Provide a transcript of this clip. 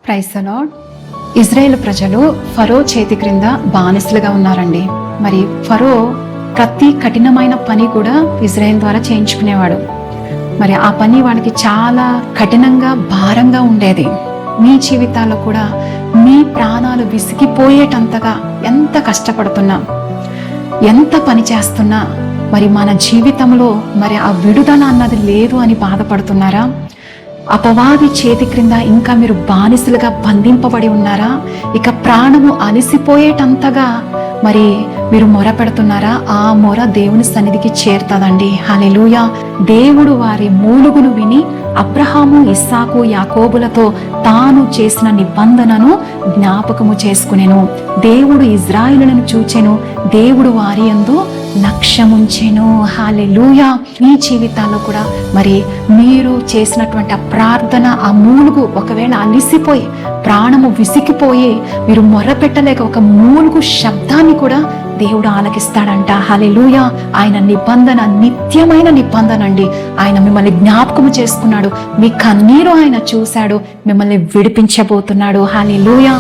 Praise the lord. Israel ప్రజలు ఫరో చేతి క్రింద బానిసలుగా ఉన్నారండి. మరి ఫరో ప్రతి కఠినమైన పని కూడా ఇజ్రాయేల్ ద్వారా చేయించుకునేవాడు. మరి ఆ పని వాడికి చాలా కఠినంగా భారంగా ఉండేది. మీ జీవితాల్లో కూడా మీ ప్రాణాలు విసిగిపోయేటంతగా ఎంత కష్టపడుతున్నా, ఎంత పని చేస్తున్నా మరి మన జీవితంలో మరి ఆ విడుదల అన్నది లేదు అని బాధపడుతున్నారా? అపవాది చేతి క్రింద ఇంకా మీరు బానిసలుగా బంధింపబడి ఉన్నారా? ఇక ప్రాణము అలసిపోయేటంతగా మరి మీరు మొర పెడుతున్నారా? ఆ మొర దేవుని సన్నిధికి చేరుతుందండి. హల్లెలూయా. దేవుడు వారి మూలుగును విని అబ్రహాము, ఇస్సాకు, యాకోబులతో తాను చేసిన నిబంధనను జ్ఞాపకము చేసుకునేను. దేవుడు ఇజ్రాయేలులను చూచెను, దేవుడు వారి యందు లక్ష్యముంచెను. హల్లెలూయా. మీ జీవితాల్లో కూడా మరి మీరు చేసినటువంటి ఆ ప్రార్థన, ఆ మూలుగు ఒకవేళ అలిసిపోయి ప్రాణము విసిగిపోయి మీరు మొర్రపెట్టలేక ఒక మూలుగు శబ్దాన్ని కూడా దేవుడు ఆలకిస్తాడంట. హల్లెలూయా. ఆయన నిబంధన నిత్యమైన నిబంధన అండి. ఆయన మిమ్మల్ని జ్ఞాపకము చేసుకున్నాడు, మీ కన్నీరు ఆయన చూశాడు, మిమ్మల్ని విడిపించబోతున్నాడు. హల్లెలూయా.